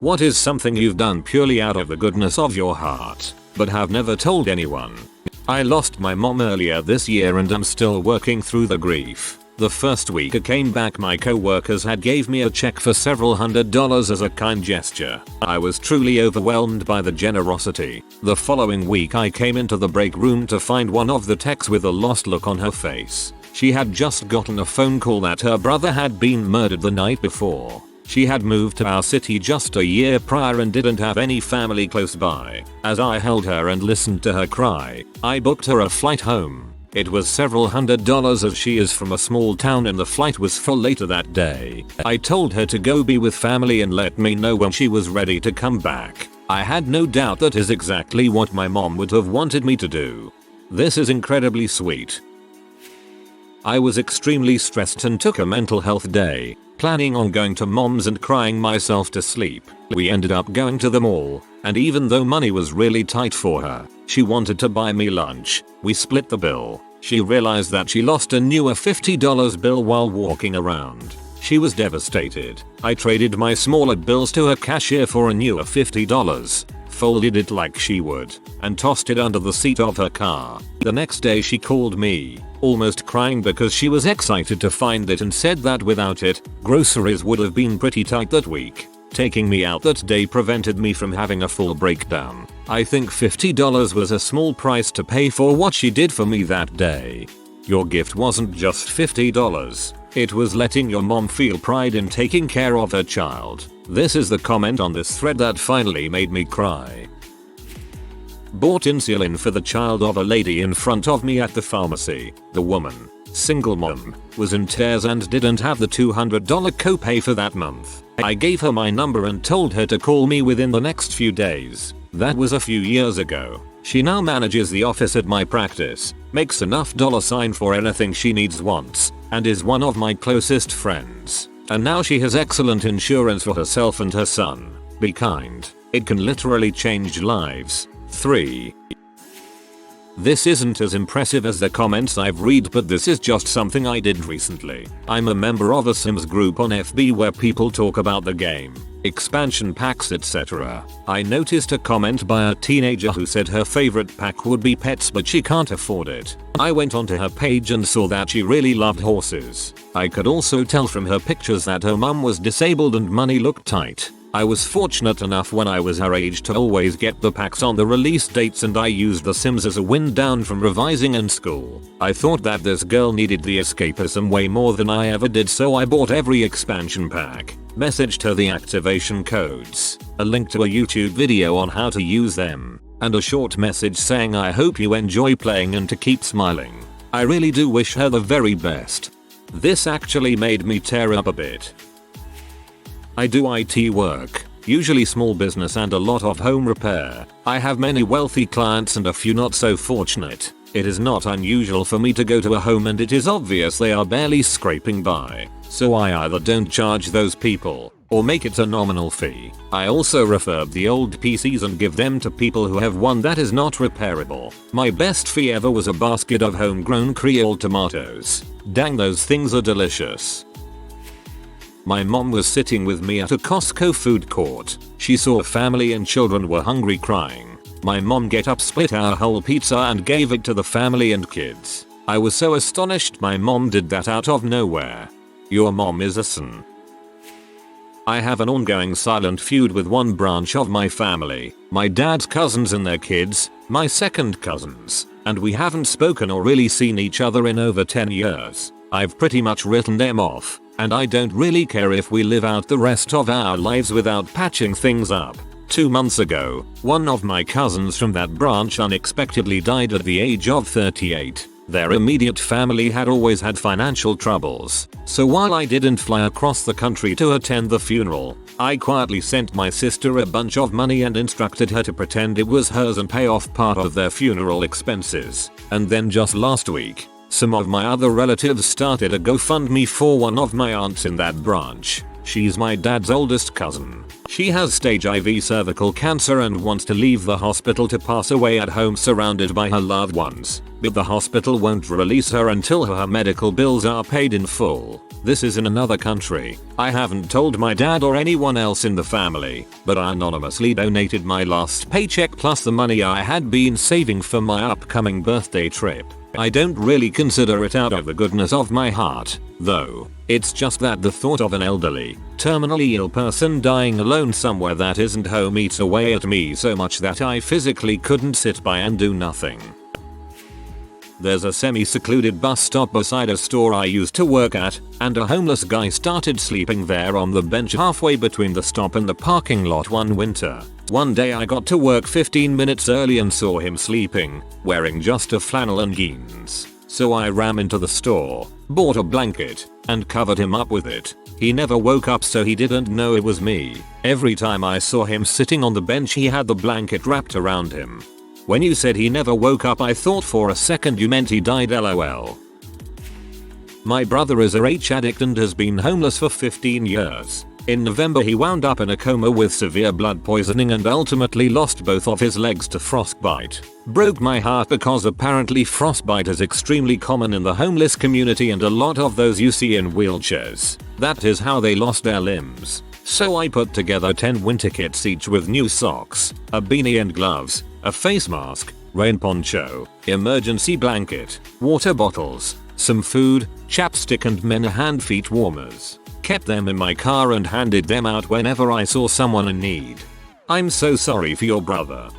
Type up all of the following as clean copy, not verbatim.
What is something you've done purely out of the goodness of your heart, but have never told anyone? I lost my mom earlier this year and I'm still working through the grief. The first week I came back, my co-workers had gave me a check for several $100s as a kind gesture. I was truly overwhelmed by the generosity. The following week I came into the break room to find one of the techs with a lost look on her face. She had just gotten a phone call that her brother had been murdered the night before. She had moved to our city just a year prior and didn't have any family close by. As I held her and listened to her cry, I booked her a flight home. It was several $100s as she is from a small town and the flight was full later that day. I told her to go be with family and let me know when she was ready to come back. I had no doubt that is exactly what my mom would have wanted me to do. This is incredibly sweet. I was extremely stressed and took a mental health day, planning on going to mom's and crying myself to sleep. We ended up going to the mall, and even though money was really tight for her, she wanted to buy me lunch. We split the bill. She realized that she lost a newer $50 bill while walking around. She was devastated. I traded my smaller bills to her cashier for a newer $50, folded it like she would, and tossed it under the seat of her car. The next day she called me, almost crying because she was excited to find it and said that without it, groceries would have been pretty tight that week. Taking me out that day prevented me from having a full breakdown. I think $50 was a small price to pay for what she did for me that day. Your gift wasn't just $50. It was letting your mom feel pride in taking care of her child. This is the comment on this thread that finally made me cry. Bought insulin for the child of a lady in front of me at the pharmacy. The woman, single mom, was in tears and didn't have the $200 copay for that month. I gave her my number and told her to call me within the next few days. That was a few years ago. She now manages the office at my practice, makes enough $ for anything she needs wants, and is one of my closest friends. And now she has excellent insurance for herself and her son. Be kind. It can literally change lives. 3. This isn't as impressive as the comments I've read, but this is just something I did recently. I'm a member of a Sims group on FB where people talk about the game, expansion packs, etc. I noticed a comment by a teenager who said her favorite pack would be pets but she can't afford it. I went onto her page and saw that she really loved horses. I could also tell from her pictures that her mum was disabled and money looked tight. I was fortunate enough when I was her age to always get the packs on the release dates, and I used The Sims as a wind down from revising in school. I thought that this girl needed the escapism way more than I ever did, so I bought every expansion pack, messaged her the activation codes, a link to a YouTube video on how to use them, and a short message saying I hope you enjoy playing and to keep smiling. I really do wish her the very best. This actually made me tear up a bit. I do IT work, usually small business and a lot of home repair. I have many wealthy clients and a few not so fortunate. It is not unusual for me to go to a home and it is obvious they are barely scraping by, so I either don't charge those people or make it a nominal fee. I also refurb the old PCs and give them to people who have one that is not repairable. My best fee ever was a basket of homegrown Creole tomatoes. Dang, those things are delicious. My mom was sitting with me at a Costco food court. She saw family and children were hungry, crying. My mom get up, split our whole pizza and gave it to the family and kids. I was so astonished my mom did that out of nowhere. Your mom is a son. I have an ongoing silent feud with one branch of my family, my dad's cousins and their kids, my second cousins, and we haven't spoken or really seen each other in over 10 years. I've pretty much written them off, and I don't really care if we live out the rest of our lives without patching things up. 2 months ago, one of my cousins from that branch unexpectedly died at the age of 38. Their immediate family had always had financial troubles, so while I didn't fly across the country to attend the funeral, I quietly sent my sister a bunch of money and instructed her to pretend it was hers and pay off part of their funeral expenses. And then just last week, some of my other relatives started a GoFundMe for one of my aunts in that branch. She's my dad's oldest cousin. She has stage IV cervical cancer and wants to leave the hospital to pass away at home surrounded by her loved ones, but the hospital won't release her until her medical bills are paid in full. This is in another country. I haven't told my dad or anyone else in the family, but I anonymously donated my last paycheck plus the money I had been saving for my upcoming birthday trip. I don't really consider it out of the goodness of my heart, though. It's just that the thought of an elderly, terminally ill person dying alone somewhere that isn't home eats away at me so much that I physically couldn't sit by and do nothing. There's a semi-secluded bus stop beside a store I used to work at, and a homeless guy started sleeping there on the bench halfway between the stop and the parking lot one winter. One day I got to work 15 minutes early and saw him sleeping, wearing just a flannel and jeans. So I ran into the store, bought a blanket, and covered him up with it. He never woke up so he didn't know it was me. Every time I saw him sitting on the bench he had the blanket wrapped around him. When you said he never woke up I thought for a second you meant he died, lol. My brother is a H addict and has been homeless for 15 years. In November he wound up in a coma with severe blood poisoning and ultimately lost both of his legs to frostbite. Broke my heart because apparently frostbite is extremely common in the homeless community and a lot of those you see in wheelchairs. That is how they lost their limbs. So I put together 10 winter kits each with new socks, a beanie and gloves, a face mask, rain poncho, emergency blanket, water bottles, some food, chapstick and men hand feet warmers. Kept them in my car and handed them out whenever I saw someone in need. I'm so sorry for your brother.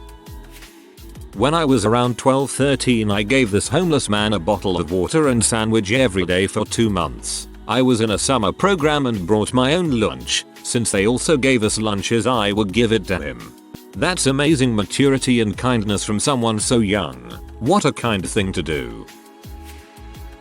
When I was around 12-13 I gave this homeless man a bottle of water and sandwich every day for 2 months. I was in a summer program and brought my own lunch. Since they also gave us lunches I would give it to him. That's amazing maturity and kindness from someone so young. What a kind thing to do.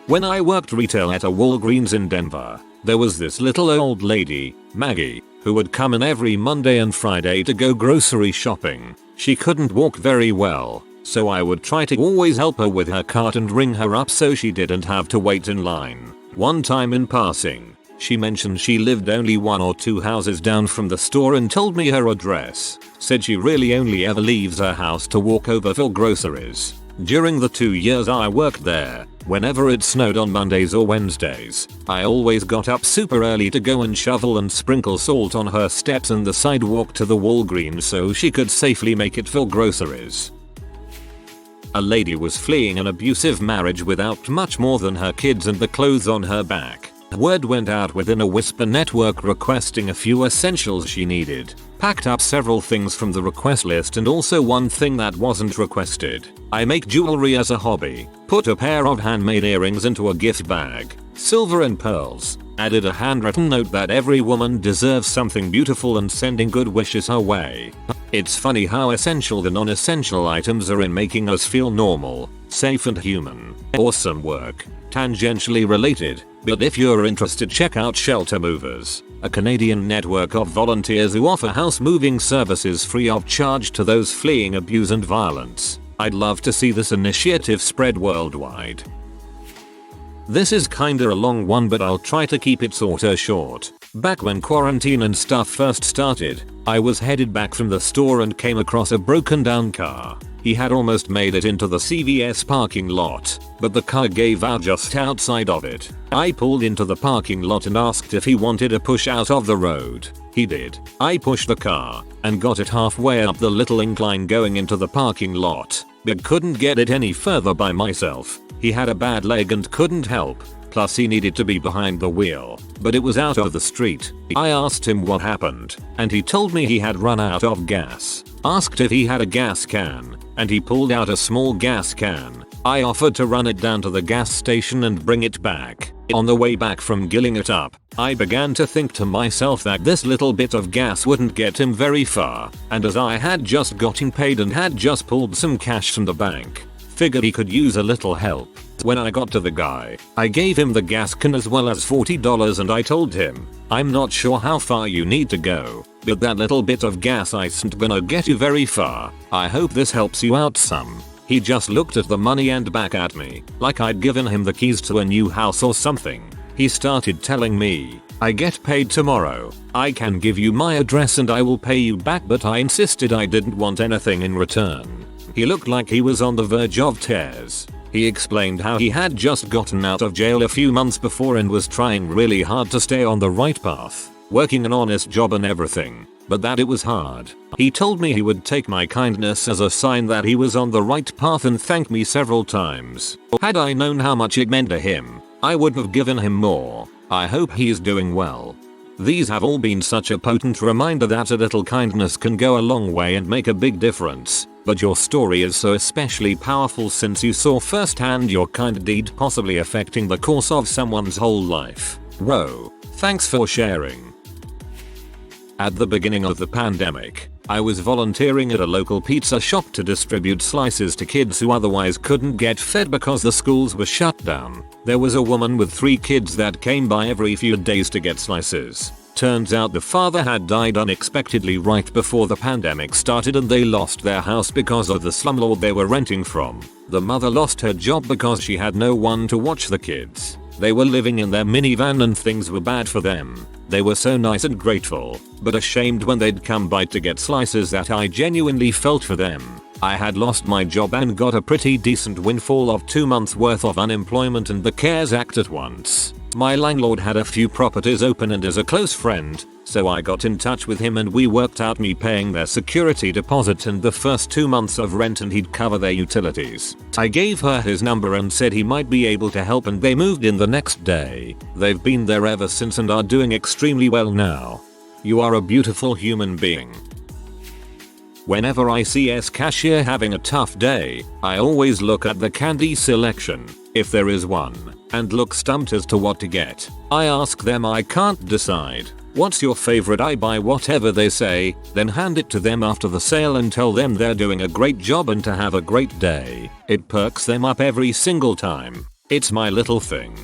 When I worked retail at a Walgreens in Denver, there was this little old lady, Maggie, who would come in every Monday and Friday to go grocery shopping. She couldn't walk very well, so I would try to always help her with her cart and ring her up so she didn't have to wait in line. One time in passing, she mentioned she lived only 1 or 2 houses down from the store and told me her address. Said she really only ever leaves her house to walk over for groceries. During the 2 years I worked there, whenever it snowed on Mondays or Wednesdays, I always got up super early to go and shovel and sprinkle salt on her steps and the sidewalk to the Walgreens so she could safely make it for groceries. A lady was fleeing an abusive marriage without much more than her kids and the clothes on her back. Word went out within a whisper network requesting a few essentials she needed. Packed up several things from the request list and also one thing that wasn't requested. I make jewelry as a hobby. Put a pair of handmade earrings into a gift bag. Silver and pearls. Added a handwritten note that every woman deserves something beautiful and sending good wishes her way. It's funny how essential the non-essential items are in making us feel normal, safe and human. Awesome work. Tangentially related, but if you're interested check out Shelter Movers, a Canadian network of volunteers who offer house moving services free of charge to those fleeing abuse and violence. I'd love to see this initiative spread worldwide. This is kinda a long one but I'll try to keep it sorta short. Back when quarantine and stuff first started, I was headed back from the store and came across a broken down car. He had almost made it into the CVS parking lot, but the car gave out just outside of it. I pulled into the parking lot and asked if he wanted to push out of the road. He did. I pushed the car and got it halfway up the little incline going into the parking lot, but couldn't get it any further by myself. He had a bad leg and couldn't help. Plus he needed to be behind the wheel, but it was out of the street. I asked him what happened, and he told me he had run out of gas. Asked if he had a gas can, and he pulled out a small gas can. I offered to run it down to the gas station and bring it back. On the way back from gilling it up, I began to think to myself that this little bit of gas wouldn't get him very far, and as I had just gotten paid and had just pulled some cash from the bank, figured he could use a little help. When I got to the guy, I gave him the gas can as well as $40 and I told him, I'm not sure how far you need to go, but that little bit of gas isn't gonna get you very far. I hope this helps you out some. He just looked at the money and back at me, like I'd given him the keys to a new house or something. He started telling me, I get paid tomorrow. I can give you my address and I will pay you back, but I insisted I didn't want anything in return. He looked like he was on the verge of tears. He explained how he had just gotten out of jail a few months before and was trying really hard to stay on the right path, working an honest job and everything, but that it was hard. He told me he would take my kindness as a sign that he was on the right path and thanked me several times. Had I known how much it meant to him, I would have given him more. I hope he is doing well. These have all been such a potent reminder that a little kindness can go a long way and make a big difference. But your story is so especially powerful since you saw firsthand your kind deed possibly affecting the course of someone's whole life. Whoa, thanks for sharing. At the beginning of the pandemic, I was volunteering at a local pizza shop to distribute slices to kids who otherwise couldn't get fed because the schools were shut down. There was a woman with 3 kids that came by every few days to get slices. Turns out the father had died unexpectedly right before the pandemic started and they lost their house because of the slumlord they were renting from. The mother lost her job because she had no one to watch the kids. They were living in their minivan and things were bad for them. They were so nice and grateful, but ashamed when they'd come by to get slices that I genuinely felt for them. I had lost my job and got a pretty decent windfall of 2 months worth of unemployment and the CARES Act at once. My landlord had a few properties open and is a close friend, so I got in touch with him and we worked out me paying their security deposit and the first 2 months of rent and he'd cover their utilities. I gave her his number and said he might be able to help and they moved in the next day. They've been there ever since and are doing extremely well now. You are a beautiful human being. Whenever I see a cashier having a tough day, I always look at the candy selection, if there is one, and look stumped as to what to get. I ask them, I can't decide. What's your favorite? I buy whatever they say, then hand it to them after the sale and tell them they're doing a great job and to have a great day. It perks them up every single time. It's my little thing.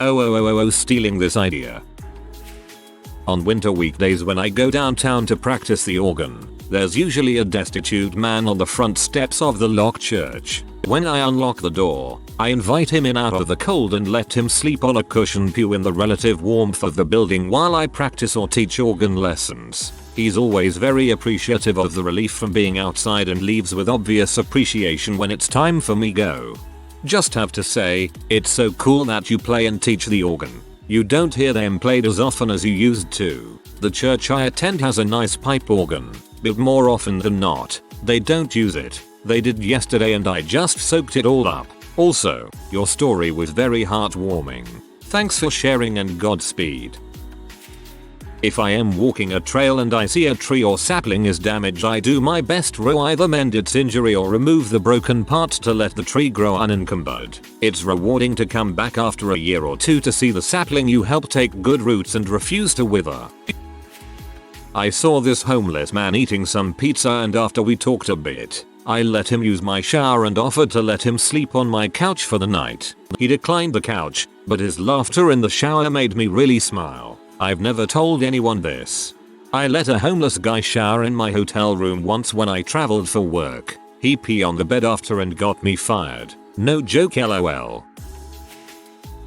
Oh, stealing this idea. On winter weekdays when I go downtown to practice the organ, there's usually a destitute man on the front steps of the locked church. When I unlock the door, I invite him in out of the cold and let him sleep on a cushioned pew in the relative warmth of the building while I practice or teach organ lessons. He's always very appreciative of the relief from being outside and leaves with obvious appreciation when it's time for me go. Just have to say, it's so cool that you play and teach the organ. You don't hear them played as often as you used to. The church I attend has a nice pipe organ, but more often than not, they don't use it. They did yesterday and I just soaked it all up. Also, your story was very heartwarming. Thanks for sharing and Godspeed. If I am walking a trail and I see a tree or sapling is damaged, I do my best to either mend its injury or remove the broken parts to let the tree grow unencumbered. It's rewarding to come back after a year or two to see the sapling you helped take good roots and refuse to wither. I saw this homeless man eating some pizza and after we talked a bit, I let him use my shower and offered to let him sleep on my couch for the night. He declined the couch, but his laughter in the shower made me really smile. I've never told anyone this. I let a homeless guy shower in my hotel room once when I traveled for work. He peed on the bed after and got me fired. No joke, lol.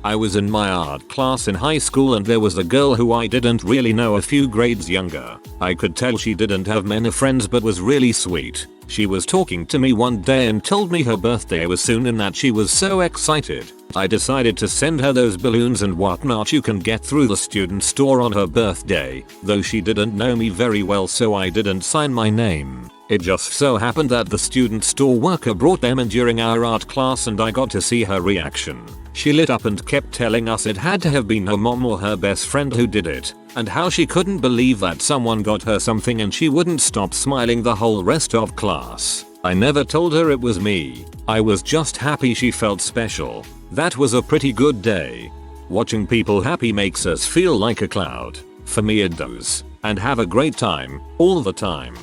I was in my art class in high school and there was a girl who I didn't really know, a few grades younger. I could tell she didn't have many friends but was really sweet. She was talking to me one day and told me her birthday was soon and that she was so excited. I decided to send her those balloons and whatnot you can get through the student store on her birthday, though she didn't know me very well so I didn't sign my name. It just so happened that the student store worker brought them in during our art class and I got to see her reaction. She lit up and kept telling us it had to have been her mom or her best friend who did it, and how she couldn't believe that someone got her something and she wouldn't stop smiling the whole rest of class. I never told her it was me. I was just happy she felt special. That was a pretty good day. Watching people happy makes us feel like a cloud. For me it does. And have a great time, all the time.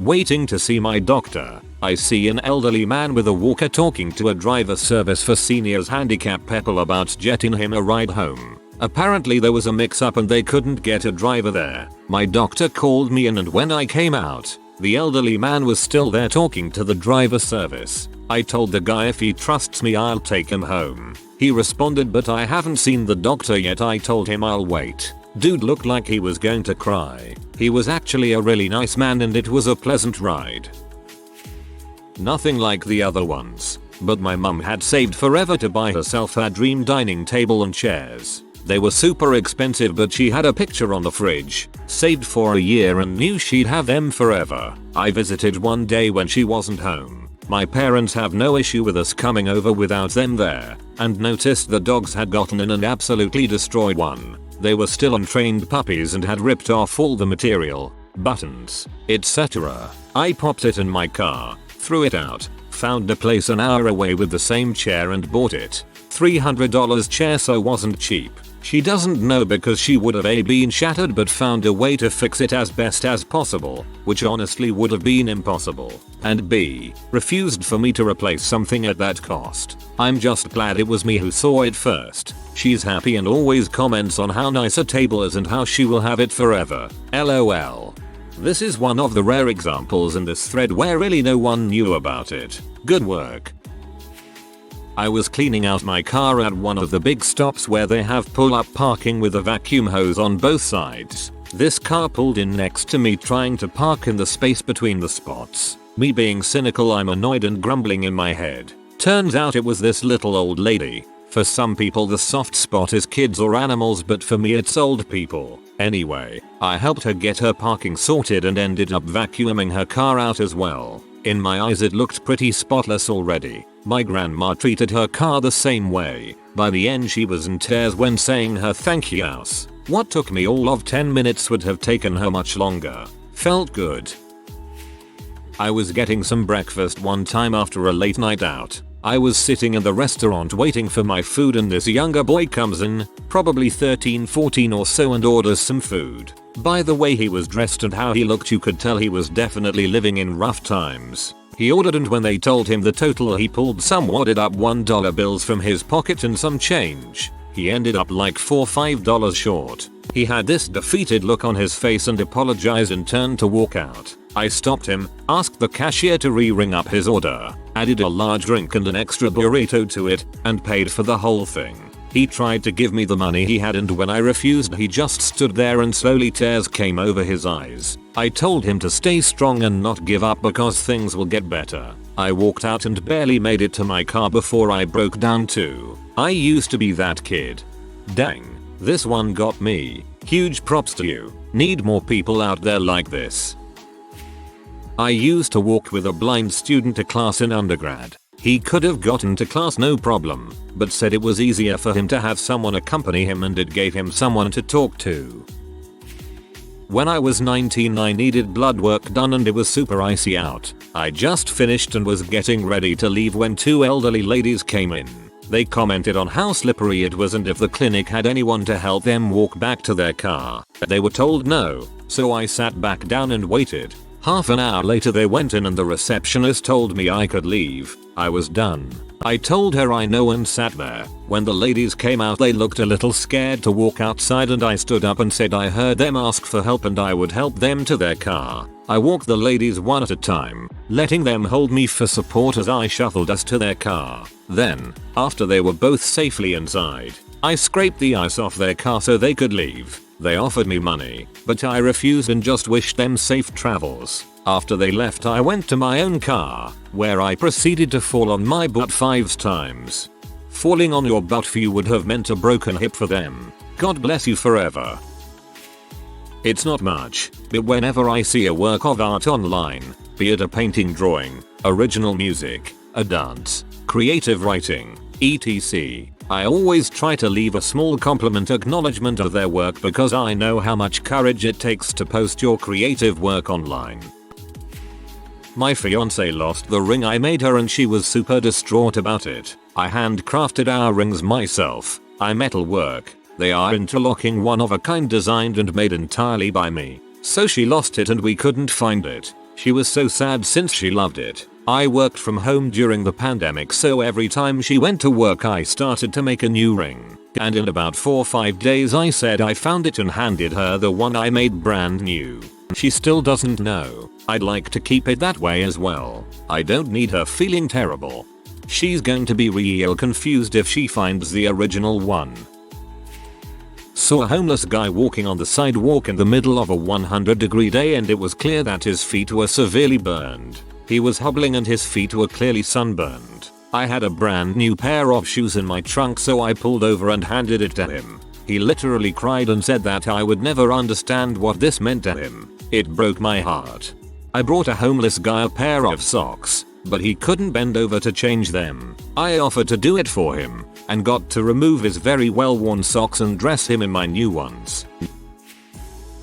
Waiting to see my doctor, I see an elderly man with a walker talking to a driver service for seniors handicapped people about getting him a ride home. Apparently there was a mix-up and they couldn't get a driver there. My doctor called me in and when I came out, the elderly man was still there talking to the driver service. I told the guy if he trusts me I'll take him home. He responded, but I haven't seen the doctor yet. I told him I'll wait. Dude looked like he was going to cry. He was actually a really nice man and it was a pleasant ride. Nothing like the other ones, but my mum had saved forever to buy herself her dream dining table and chairs. They were super expensive, but she had a picture on the fridge, saved for a year and knew she'd have them forever. I visited one day when she wasn't home. My parents have no issue with us coming over without them there, and noticed the dogs had gotten in and absolutely destroyed one. They were still untrained puppies and had ripped off all the material, buttons, etc. I popped it in my car, threw it out, found a place an hour away with the same chair and bought it. $300 chair, so wasn't cheap. She doesn't know because she would have A, been shattered, but found a way to fix it as best as possible, which honestly would have been impossible, and B, refused for me to replace something at that cost. I'm just glad it was me who saw it first. She's happy and always comments on how nice a table is and how she will have it forever. LOL. This is one of the rare examples in this thread where really no one knew about it. Good work. I was cleaning out my car at one of the big stops where they have pull-up parking with a vacuum hose on both sides. This car pulled in next to me trying to park in the space between the spots. Me being cynical, I'm annoyed and grumbling in my head. Turns out it was this little old lady. For some people the soft spot is kids or animals, but for me it's old people. Anyway, I helped her get her parking sorted and ended up vacuuming her car out as well. In my eyes it looked pretty spotless already. My grandma treated her car the same way. By the end she was in tears when saying her thank yous. What took me all of 10 minutes would have taken her much longer. Felt good. I was getting some breakfast one time after a late night out. I was sitting in the restaurant waiting for my food and this younger boy comes in, probably 13, 14 or so, and orders some food. By the way he was dressed and how he looked, you could tell he was definitely living in rough times. He ordered, and when they told him the total he pulled some wadded up $1 bills from his pocket and some change. He ended up like $4-5 short. He had this defeated look on his face and apologized and turned to walk out. I stopped him, asked the cashier to re-ring up his order, added a large drink and an extra burrito to it, and paid for the whole thing. He tried to give me the money he had, and when I refused he just stood there and slowly tears came over his eyes. I told him to stay strong and not give up because things will get better. I walked out and barely made it to my car before I broke down too. I used to be that kid. Dang, this one got me. Huge props to you. Need more people out there like this. I used to walk with a blind student to class in undergrad. He could have gotten to class no problem, but said it was easier for him to have someone accompany him and it gave him someone to talk to. When I was 19 I needed blood work done and it was super icy out. I just finished and was getting ready to leave when two elderly ladies came in. They commented on how slippery it was and if the clinic had anyone to help them walk back to their car. They were told no, so I sat back down and waited. Half an hour later they went in and the receptionist told me I could leave. I was done. I told her I know and sat there. When the ladies came out they looked a little scared to walk outside and I stood up and said I heard them ask for help and I would help them to their car. I walked the ladies one at a time, letting them hold me for support as I shuffled us to their car. Then, after they were both safely inside, I scraped the ice off their car so they could leave. They offered me money, but I refused and just wished them safe travels. After they left I went to my own car, where I proceeded to fall on my butt 5 times. Falling on your butt for you would have meant a broken hip for them. God bless you forever. It's not much, but whenever I see a work of art online, be it a painting, drawing, original music, a dance, creative writing, etc., I always try to leave a small compliment acknowledgement of their work because I know how much courage it takes to post your creative work online. My fiance lost the ring I made her and she was super distraught about it. I handcrafted our rings myself. I metal work. They are interlocking, one of a kind, designed and made entirely by me. So she lost it and we couldn't find it. She was so sad since she loved it. I worked from home during the pandemic, so every time she went to work I started to make a new ring. And in about 4 or 5 days I said I found it and handed her the one I made brand new. She still doesn't know. I'd like to keep it that way as well. I don't need her feeling terrible. She's going to be real confused if she finds the original one. Saw a homeless guy walking on the sidewalk in the middle of a 100-degree day and it was clear that his feet were severely burned. He was hobbling and his feet were clearly sunburned. I had a brand new pair of shoes in my trunk, so I pulled over and handed it to him. He literally cried and said that I would never understand what this meant to him. It broke my heart. I brought a homeless guy a pair of socks, but he couldn't bend over to change them. I offered to do it for him and got to remove his very well-worn socks and dress him in my new ones.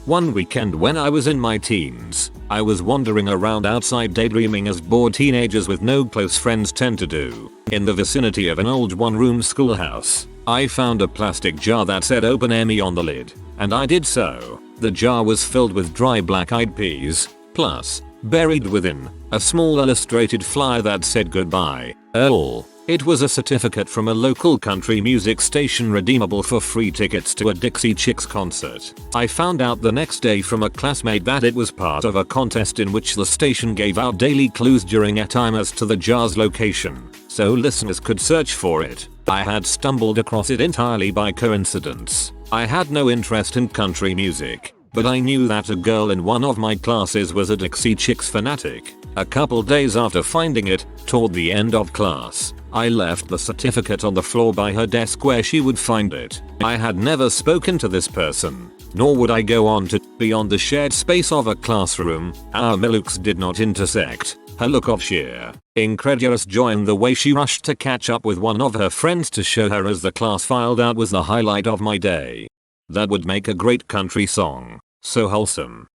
One weekend when I was in my teens, I was wandering around outside daydreaming as bored teenagers with no close friends tend to do. In the vicinity of an old one-room schoolhouse, I found a plastic jar that said "Open Emmy" on the lid, and I did so. The jar was filled with dry black-eyed peas, plus, buried within, a small illustrated flyer that said "Goodbye, Earl." It was a certificate from a local country music station redeemable for free tickets to a Dixie Chicks concert. I found out the next day from a classmate that it was part of a contest in which the station gave out daily clues during a time as to the jar's location, so listeners could search for it. I had stumbled across it entirely by coincidence. I had no interest in country music, but I knew that a girl in one of my classes was a Dixie Chicks fanatic. A couple days after finding it, toward the end of class, I left the certificate on the floor by her desk where she would find it. I had never spoken to this person, nor would I go on to. Beyond the shared space of a classroom, our looks did not intersect. Her look of sheer, incredulous joy and the way she rushed to catch up with one of her friends to show her as the class filed out was the highlight of my day. That would make a great country song. So wholesome.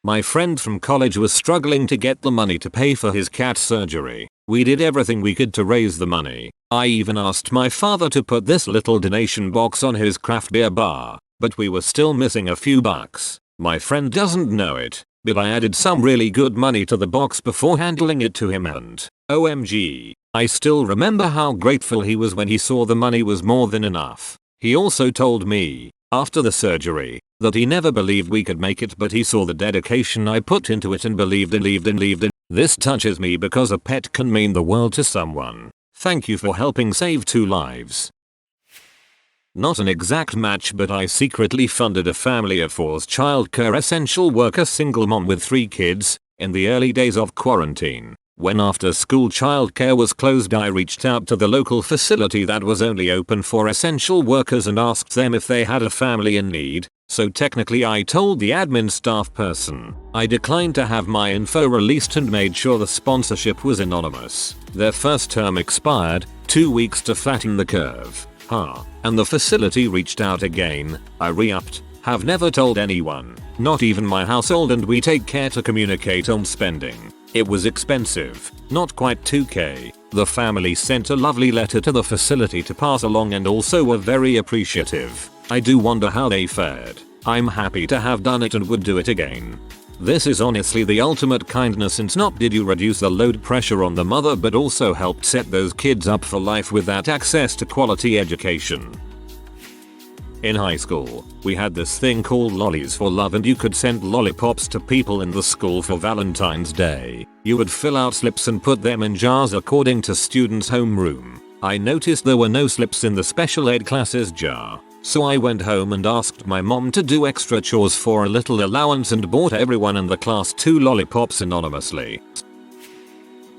My friend from college was struggling to get the money to pay for his cat's surgery. We did everything we could to raise the money. I even asked my father to put this little donation box on his craft beer bar, but we were still missing a few bucks. My friend doesn't know it, but I added some really good money to the box before handing it to him, and OMG, I still remember how grateful he was when he saw the money was more than enough. He also told me, after the surgery, that he never believed we could make it, but he saw the dedication I put into it and believed in. This touches me because a pet can mean the world to someone. Thank you for helping save 2 lives. Not an exact match, but I secretly funded a family of 4's childcare essential worker single mom with 3 kids in the early days of quarantine. When after school childcare was closed, I reached out to the local facility that was only open for essential workers and asked them if they had a family in need. So technically I told the admin staff person I declined to have my info released and made sure the sponsorship was anonymous. Their first term expired, 2 weeks to flatten the curve. And the facility reached out again. I re-upped. Have never told anyone, not even my household, and we take care to communicate on spending. It was expensive, not quite 2k. The family sent a lovely letter to the facility to pass along and also were very appreciative. I do wonder how they fared. I'm happy to have done it and would do it again. This is honestly the ultimate kindness, since not did you reduce the load pressure on the mother but also helped set those kids up for life with that access to quality education. In high school, we had this thing called Lollies for Love, and you could send lollipops to people in the school for Valentine's Day. You would fill out slips and put them in jars according to students' homeroom. I noticed there were no slips in the special ed classes jar, so I went home and asked my mom to do extra chores for a little allowance and bought everyone in the class 2 lollipops anonymously.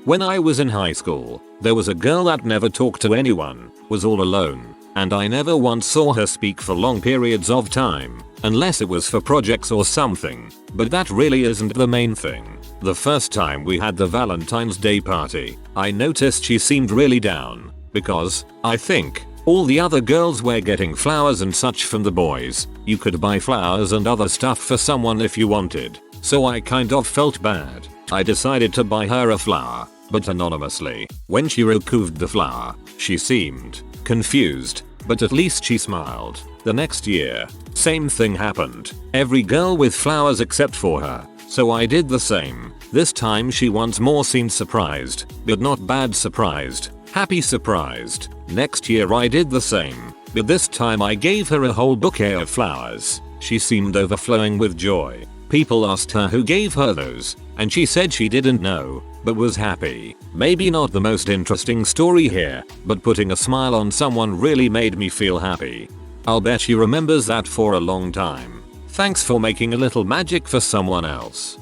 When I was in high school, there was a girl that never talked to anyone, was all alone, and I never once saw her speak for long periods of time, unless it was for projects or something, but that really isn't the main thing. The first time we had the Valentine's Day party, I noticed she seemed really down, because, I think, all the other girls were getting flowers and such from the boys. You could buy flowers and other stuff for someone if you wanted, so I kind of felt bad. I decided to buy her a flower, but anonymously. When she removed the flower, she seemed confused, but at least she smiled. The next year, same thing happened. Every girl with flowers except for her, so I did the same. This time she once more seemed surprised, but not bad surprised, happy surprised. Next year I did the same, but this time I gave her a whole bouquet of flowers. She seemed overflowing with joy. People asked her who gave her those, and she said she didn't know, but was happy. Maybe not the most interesting story here, but putting a smile on someone really made me feel happy. I'll bet she remembers that for a long time. Thanks for making a little magic for someone else.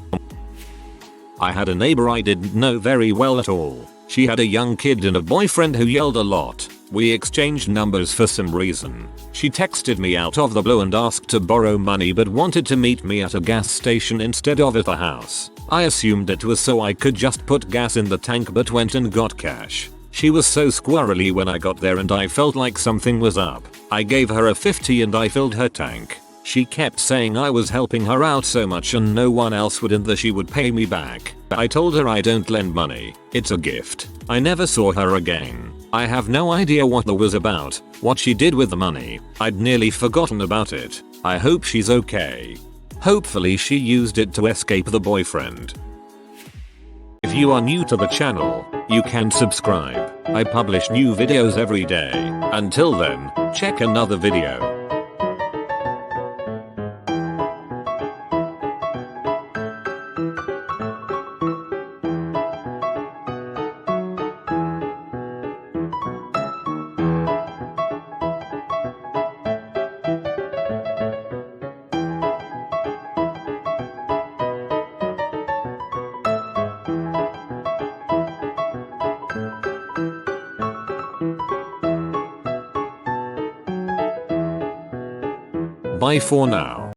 I had a neighbor I didn't know very well at all. She had a young kid and a boyfriend who yelled a lot. We exchanged numbers for some reason. She texted me out of the blue and asked to borrow money but wanted to meet me at a gas station instead of at the house. I assumed it was so I could just put gas in the tank but went and got cash. She was so squirrely when I got there and I felt like something was up. I gave her a 50 and I filled her tank. She kept saying I was helping her out so much and no one else would and that she would pay me back. I told her I don't lend money, it's a gift. I never saw her again. I have no idea what that was about, what she did with the money. I'd nearly forgotten about it. I hope she's okay. Hopefully she used it to escape the boyfriend. If you are new to the channel, you can subscribe. I publish new videos every day. Until then, check another video. Bye for now.